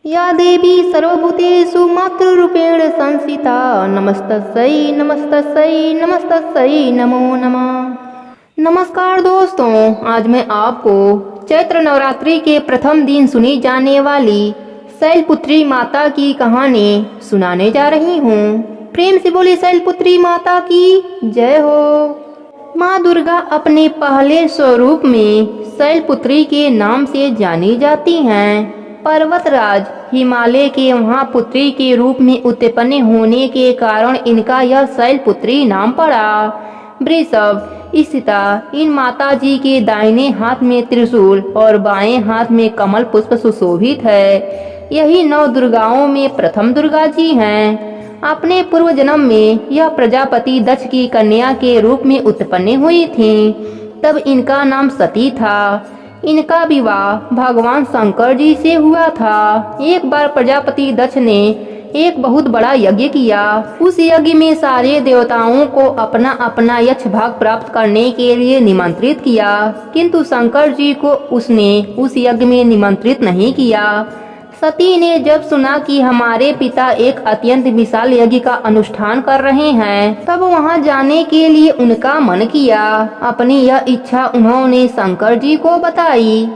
या देवी सर्वभूतेषु मातृरूपेण संस्थिता नमस्तस्यै नमस्तस्यै नमस्तस्यै नमो नमः। नमस्कार दोस्तों, आज मैं आपको चैत्र नवरात्रि के प्रथम दिन सुनी जाने वाली शैलपुत्री माता की कहानी सुनाने जा रही हूँ। प्रेम से बोली शैलपुत्री माता की जय हो। माँ दुर्गा अपने पहले स्वरूप में शैलपुत्री के नाम से जानी जाती हैं। पर्वतराज हिमालय के महापुत्री के रूप में उत्पन्न होने के कारण इनका यह शैलपुत्री नाम पड़ा। वृषभ स्थिता इन माताजी के दाहिने हाथ में त्रिशूल और बाएं हाथ में कमल पुष्प सुशोभित है। यही नौ दुर्गाओं में प्रथम दुर्गा जी हैं। अपने पूर्व जन्म में यह प्रजापति दक्ष की कन्या के रूप में उत्पन्न हुई थीं। तब इनका नाम सती था। इनका विवाह भगवान शंकर जी से हुआ था। एक बार प्रजापति दक्ष ने एक बहुत बड़ा यज्ञ किया। उस यज्ञ में सारे देवताओं को अपना अपना यक्ष भाग प्राप्त करने के लिए निमंत्रित किया, किंतु शंकर जी को उसने उस यज्ञ में निमंत्रित नहीं किया। सती ने जब सुना कि हमारे पिता एक अत्यंत विशाल यज्ञ का अनुष्ठान कर रहे हैं, तब वहां जाने के लिए उनका मन किया। अपनी यह इच्छा उन्होंने शंकर जी को बताई।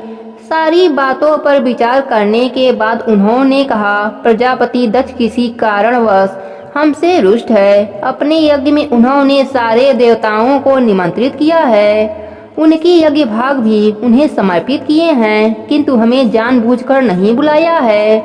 सारी बातों पर विचार करने के बाद उन्होंने कहा, प्रजापति दक्ष किसी कारणवश हमसे रुष्ट है। अपने यज्ञ में उन्होंने सारे देवताओं को निमंत्रित किया है। उनकी यज्ञ भाग भी उन्हें समर्पित किए हैं, किंतु हमें जानबूझकर नहीं बुलाया है,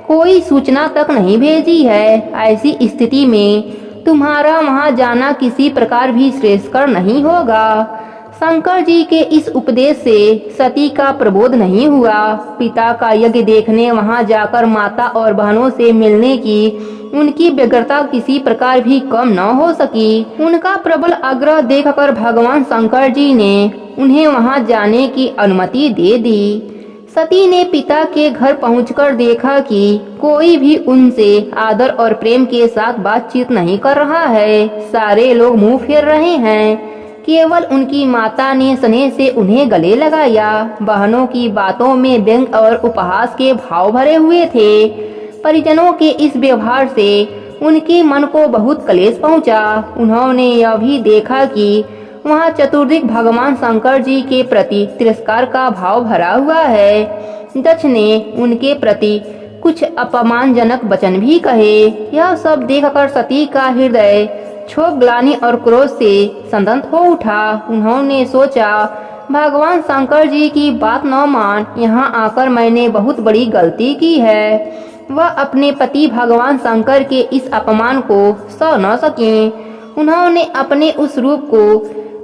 कोई सूचना तक नहीं भेजी है। ऐसी स्थिति में तुम्हारा वहां जाना किसी प्रकार भी श्रेयस्कर नहीं होगा। शंकर जी के इस उपदेश से सती का प्रबोध नहीं हुआ। पिता का यज्ञ देखने वहां जाकर माता और बहनों से मिलने की उनकी व्यग्रता किसी प्रकार भी कम न हो सकी। उनका प्रबल आग्रह देखकर भगवान शंकर जी ने उन्हें वहां जाने की अनुमति दे दी। सती ने पिता के घर पहुंचकर देखा कि कोई भी उनसे आदर और प्रेम के साथ बातचीत नहीं कर रहा है। सारे लोग मुंह फेर रहे हैं। केवल उनकी माता ने स्नेह से उन्हें गले लगाया। बहनों की बातों में व्यंग और उपहास के भाव भरे हुए थे। परिजनों के इस व्यवहार से उनके मन को बहुत क्लेश पहुंचा। उन्होंने यह भी देखा कि वहां चतुर्दिक भगवान शंकर जी के प्रति तिरस्कार का भाव भरा हुआ है। दक्ष ने उनके प्रति कुछ अपमानजनक वचन भी कहे। यह सब देखकर सती का हृदय क्षोभ, ग्लानि और क्रोध से संतप्त हो उठा। उन्होंने सोचा, भगवान शंकर जी की बात न मान, यहाँ आकर मैंने बहुत बड़ी गलती की है। वह अपने पति भगवान शंकर के इस अपमान को सह न सके। उन्होंने अपने उस रूप को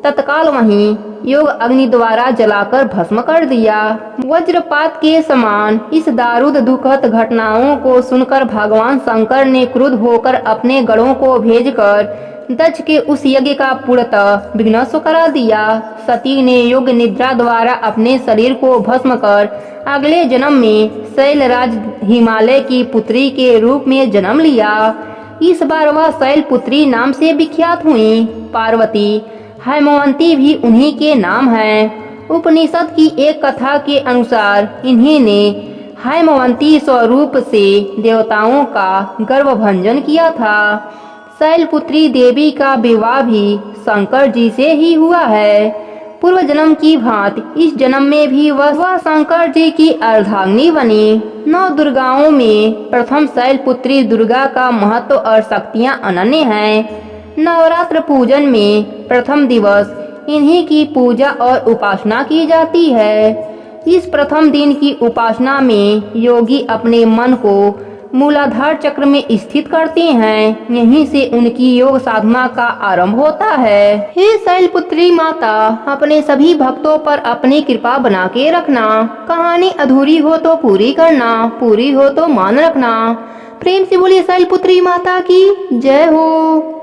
तत्काल वहीं योग अग्नि द्वारा जलाकर भस्म कर दिया। वज्रपात के समान इस दारुद दुखद घटनाओं को सुनकर भगवान शंकर ने क्रुद्ध होकर अपने गणों को भेजकर दक्ष के उस यज्ञ का पूर्णतः विनाश करा दिया। सती ने योग निद्रा द्वारा अपने शरीर को भस्म कर अगले जन्म में शैलराज हिमालय की पुत्री के रूप में जन्म लिया। इस बार वह शैलपुत्री नाम से विख्यात हुई। पार्वती, हेमवंती भी उन्हीं के नाम हैं। उपनिषद की एक कथा के अनुसार इन्हीं ने हेमवंती स्वरूप से देवताओं का गर्भभंजन किया था। शैलपुत्री देवी का विवाह भी शंकर जी से ही हुआ है। पूर्व जन्म की भांति इस जन्म में भी वह शंकर जी की अर्धांगिनी बनी। नौ दुर्गाओं में प्रथम शैलपुत्री दुर्गा का महत्व और शक्तियां अनन्य हैं। नवरात्र पूजन में प्रथम दिवस इन्हीं की पूजा और उपासना की जाती है। इस प्रथम दिन की उपासना में योगी अपने मन को मूलाधार चक्र में स्थित करते हैं। यहीं से उनकी योग साधना का आरंभ होता है। हे शैलपुत्री माता, अपने सभी भक्तों पर अपनी कृपा बना के रखना। कहानी अधूरी हो तो पूरी करना, पूरी हो तो मान रखना। प्रेम से बोलिए शैलपुत्री माता की जय हो।